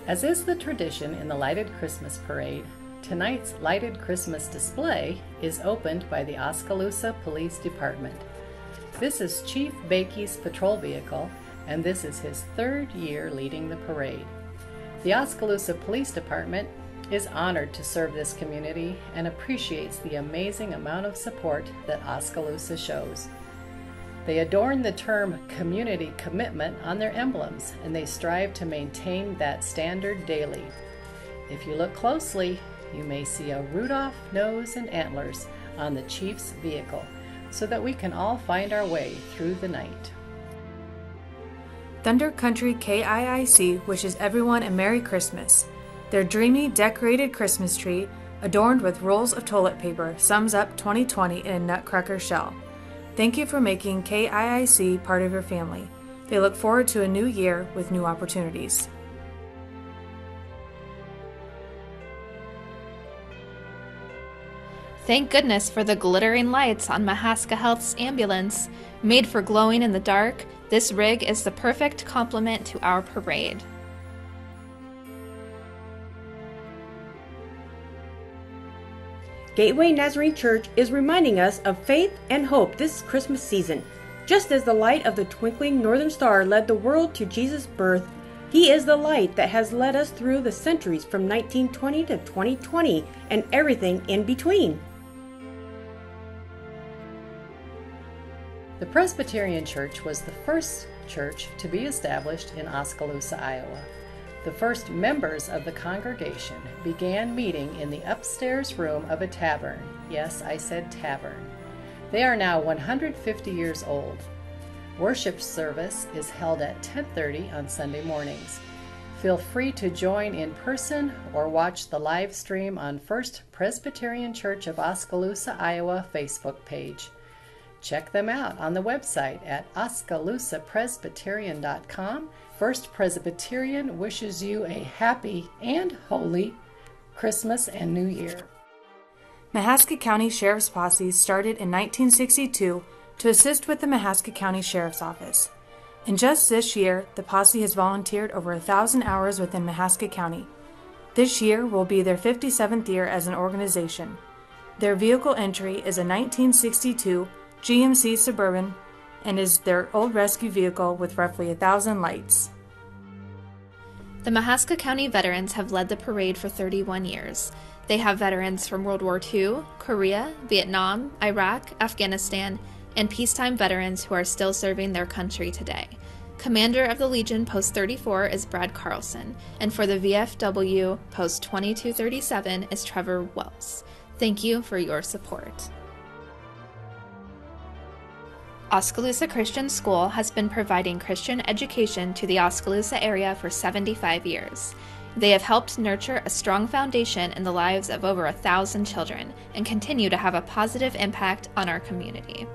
As is the tradition in the Lighted Christmas Parade, tonight's Lighted Christmas display is opened by the Oskaloosa Police Department. This is Chief Bakey's patrol vehicle, and this is his third year leading the parade. The Oskaloosa Police Department is honored to serve this community and appreciates the amazing amount of support that Oskaloosa shows. They adorn the term community commitment on their emblems, and they strive to maintain that standard daily. If you look closely, you may see a Rudolph nose and antlers on the Chief's vehicle, so that we can all find our way through the night. Thunder Country KIIC wishes everyone a Merry Christmas. Their dreamy, decorated Christmas tree, adorned with rolls of toilet paper, sums up 2020 in a nutcracker shell. Thank you for making KIIC part of your family. They look forward to a new year with new opportunities. Thank goodness for the glittering lights on Mahaska Health's ambulance. Made for glowing in the dark, this rig is the perfect complement to our parade. Gateway Nazarene Church is reminding us of faith and hope this Christmas season. Just as the light of the twinkling northern star led the world to Jesus' birth, He is the light that has led us through the centuries from 1920 to 2020 and everything in between. The Presbyterian Church was the first church to be established in Oskaloosa, Iowa. The first members of the congregation began meeting in the upstairs room of a tavern. Yes, I said tavern. They are now 150 years old. Worship service is held at 10:30 on Sunday mornings. Feel free to join in person or watch the live stream on First Presbyterian Church of Oskaloosa, Iowa Facebook page. Check them out on the website at oskaloosapresbyterian.com. First Presbyterian wishes you a happy and holy Christmas and New Year. Mahaska County Sheriff's Posse started in 1962 to assist with the Mahaska County Sheriff's Office. In just this year, the posse has volunteered over 1,000 hours within Mahaska County. This year will be their 57th year as an organization. Their vehicle entry is a 1962 GMC Suburban and is their old rescue vehicle with roughly 1,000 lights. The Mahaska County veterans have led the parade for 31 years. They have veterans from World War II, Korea, Vietnam, Iraq, Afghanistan, and peacetime veterans who are still serving their country today. Commander of the Legion Post 34 is Brad Carlson, and for the VFW Post 2237 is Trevor Wells. Thank you for your support. Oskaloosa Christian School has been providing Christian education to the Oskaloosa area for 75 years. They have helped nurture a strong foundation in the lives of over 1,000 children and continue to have a positive impact on our community.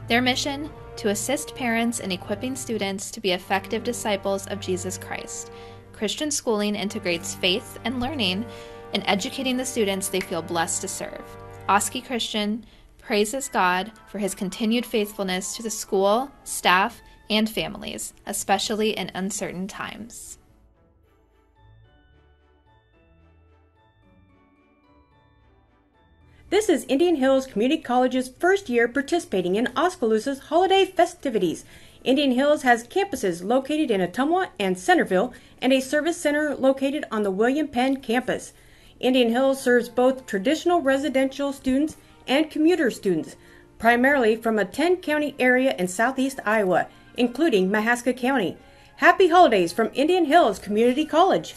Their mission? To assist parents in equipping students to be effective disciples of Jesus Christ. Christian schooling integrates faith and learning in educating the students they feel blessed to serve. Oski Christian praises God for His continued faithfulness to the school, staff, and families, especially in uncertain times. This is Indian Hills Community College's first year participating in Oskaloosa's holiday festivities. Indian Hills has campuses located in Ottumwa and Centerville and a service center located on the William Penn campus. Indian Hills serves both traditional residential students and commuter students, primarily from a 10-county area in southeast Iowa, including Mahaska County. Happy holidays from Indian Hills Community College.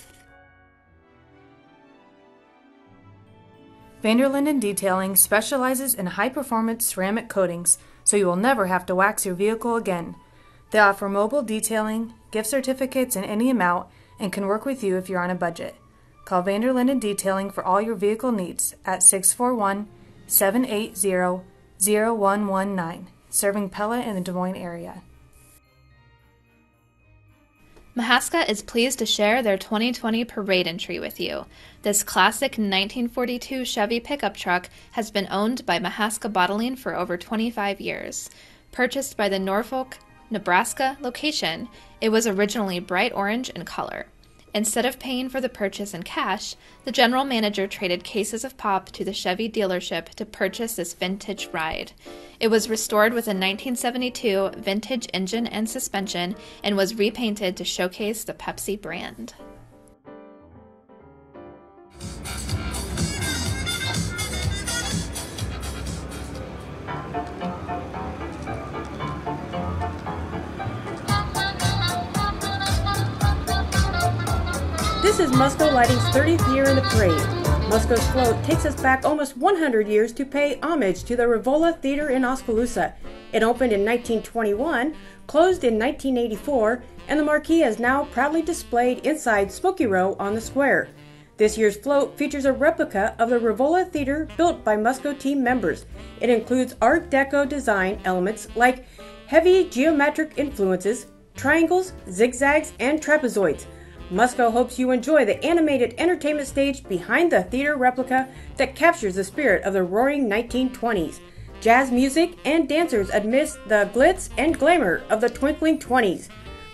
Vanderlinden Detailing specializes in high-performance ceramic coatings, so you will never have to wax your vehicle again. They offer mobile detailing, gift certificates in any amount, and can work with you if you're on a budget. Call Vanderlinden Detailing for all your vehicle needs at 641-780-0119, serving Pella in the Des Moines area. Mahaska is pleased to share their 2020 parade entry with you. This classic 1942 Chevy pickup truck has been owned by Mahaska Bottling for over 25 years. Purchased by the Norfolk, Nebraska location, it was originally bright orange in color. Instead of paying for the purchase in cash, the general manager traded cases of pop to the Chevy dealership to purchase this vintage ride. It was restored with a 1972 vintage engine and suspension and was repainted to showcase the Pepsi brand. This is Musco Lighting's 30th year in the parade. Musco's float takes us back almost 100 years to pay homage to the Rivola Theater in Oskaloosa. It opened in 1921, closed in 1984, and the marquee is now proudly displayed inside Smoky Row on the square. This year's float features a replica of the Rivola Theater built by Musco team members. It includes Art Deco design elements like heavy geometric influences, triangles, zigzags, and trapezoids. Musco hopes you enjoy the animated entertainment stage behind the theater replica that captures the spirit of the roaring 1920s. Jazz music and dancers amidst the glitz and glamour of the twinkling 20s.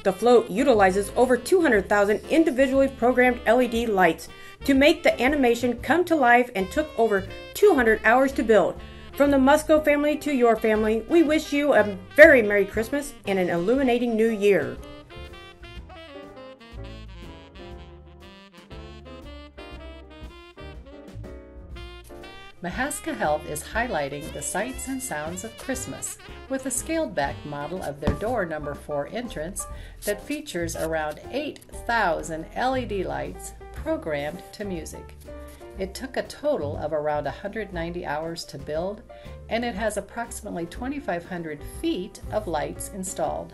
The float utilizes over 200,000 individually programmed LED lights to make the animation come to life and took over 200 hours to build. From the Musco family to your family, we wish you a very Merry Christmas and an illuminating New Year. Mahaska Health is highlighting the sights and sounds of Christmas with a scaled-back model of their door number 4 entrance that features around 8,000 LED lights programmed to music. It took a total of around 190 hours to build, and it has approximately 2,500 feet of lights installed.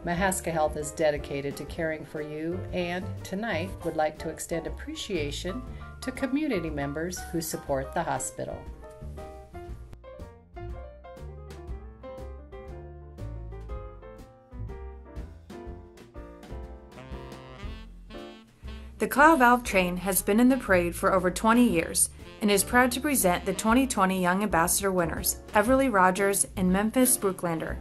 Mahaska Health is dedicated to caring for you and tonight would like to extend appreciation to community members who support the hospital. The Clow Valve train has been in the parade for over 20 years and is proud to present the 2020 Young Ambassador winners, Everly Rogers and Memphis Brooklander.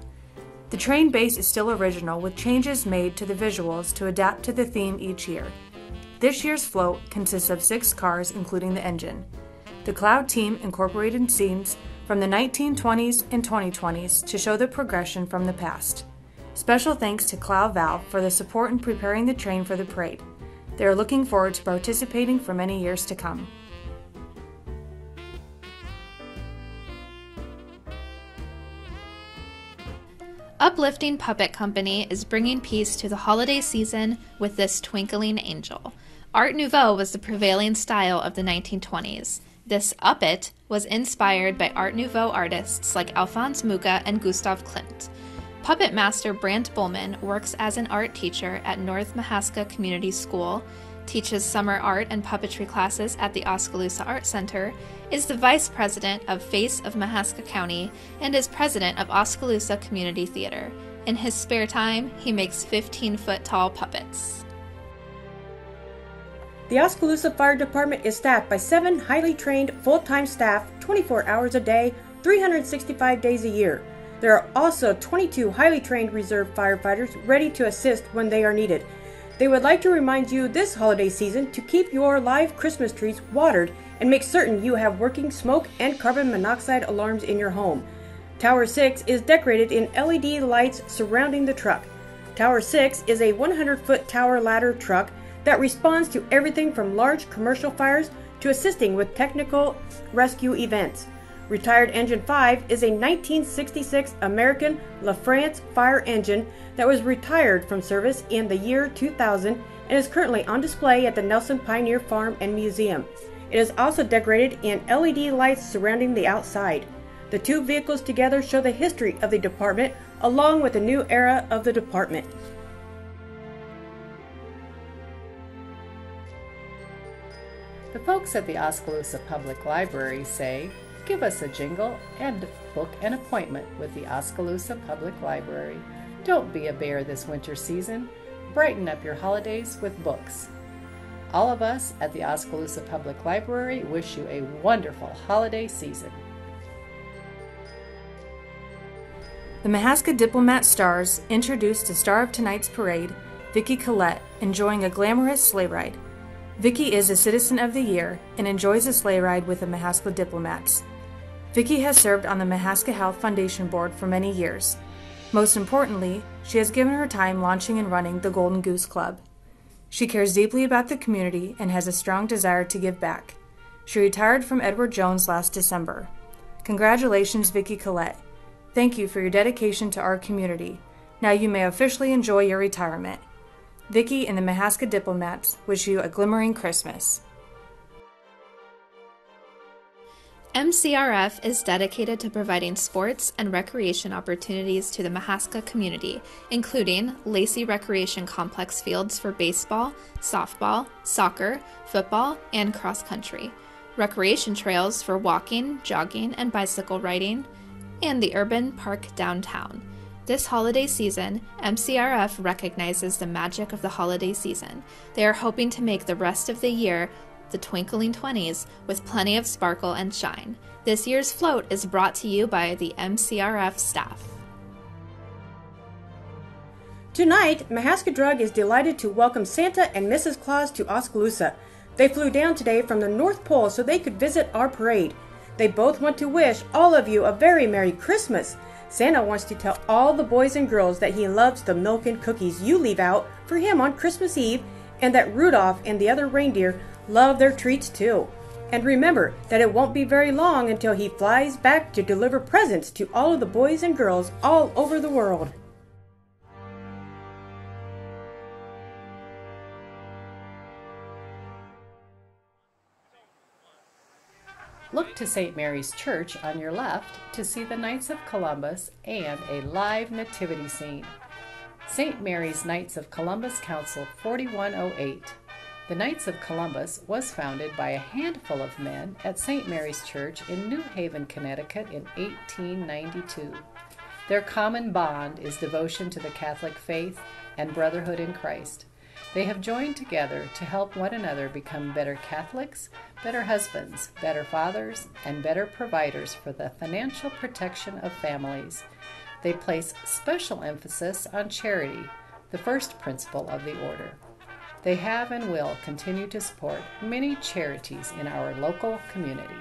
The train base is still original with changes made to the visuals to adapt to the theme each year. This year's float consists of 6 cars including the engine. The Cloud team incorporated scenes from the 1920s and 2020s to show the progression from the past. Special thanks to Cloud Valve for the support in preparing the train for the parade. They are looking forward to participating for many years to come. Uplifting Puppet Company is bringing peace to the holiday season with this twinkling angel. Art Nouveau was the prevailing style of the 1920s. This Uppet was inspired by Art Nouveau artists like Alphonse Mucha and Gustav Klimt. Puppet master Brant Bullman works as an art teacher at North Mahaska Community School, teaches summer art and puppetry classes at the Oskaloosa Art Center, is the vice president of Face of Mahaska County, and is president of Oskaloosa Community Theater. In his spare time, he makes 15-foot-tall puppets. The Oskaloosa Fire Department is staffed by 7 highly trained full-time staff 24 hours a day, 365 days a year. There are also 22 highly trained reserve firefighters ready to assist when they are needed. They would like to remind you this holiday season to keep your live Christmas trees watered and make certain you have working smoke and carbon monoxide alarms in your home. Tower 6 is decorated in LED lights surrounding the truck. Tower 6 is a 100-foot tower ladder truck that responds to everything from large commercial fires to assisting with technical rescue events. Retired Engine 5 is a 1966 American LaFrance fire engine that was retired from service in the year 2000 and is currently on display at the Nelson Pioneer Farm and Museum. It is also decorated in LED lights surrounding the outside. The 2 vehicles together show the history of the department along with the new era of the department. The folks at the Oskaloosa Public Library say, give us a jingle and book an appointment with the Oskaloosa Public Library. Don't be a bear this winter season. Brighten up your holidays with books. All of us at the Oskaloosa Public Library wish you a wonderful holiday season. The Mahaska Diplomat Stars introduced the Star of Tonight's parade, Vicki Collette, enjoying a glamorous sleigh ride. Vicki is a Citizen of the Year and enjoys a sleigh ride with the Mahaska Diplomats. Vicki has served on the Mahaska Health Foundation Board for many years. Most importantly, she has given her time launching and running the Golden Goose Club. She cares deeply about the community and has a strong desire to give back. She retired from Edward Jones last December. Congratulations, Vicki Collette. Thank you for your dedication to our community. Now you may officially enjoy your retirement. Vicki and the Mahaska Diplomats wish you a glimmering Christmas. MCRF is dedicated to providing sports and recreation opportunities to the Mahaska community, including Lacey Recreation Complex fields for baseball, softball, soccer, football, and cross country, recreation trails for walking, jogging, and bicycle riding, and the urban park downtown. This holiday season, MCRF recognizes the magic of the holiday season. They are hoping to make the rest of the year the twinkling 20s with plenty of sparkle and shine. This year's float is brought to you by the MCRF staff. Tonight, Mahaska Drug is delighted to welcome Santa and Mrs. Claus to Oskaloosa. They flew down today from the North Pole so they could visit our parade. They both want to wish all of you a very Merry Christmas. Santa wants to tell all the boys and girls that he loves the milk and cookies you leave out for him on Christmas Eve, and that Rudolph and the other reindeer love their treats too. And remember that it won't be very long until he flies back to deliver presents to all of the boys and girls all over the world. Look to St. Mary's Church on your left to see the Knights of Columbus and a live nativity scene. St. Mary's Knights of Columbus Council 4108. The Knights of Columbus was founded by a handful of men at St. Mary's Church in New Haven, Connecticut in 1892. Their common bond is devotion to the Catholic faith and brotherhood in Christ. They have joined together to help one another become better Catholics, better husbands, better fathers, and better providers for the financial protection of families. They place special emphasis on charity, the first principle of the order. They have and will continue to support many charities in our local community.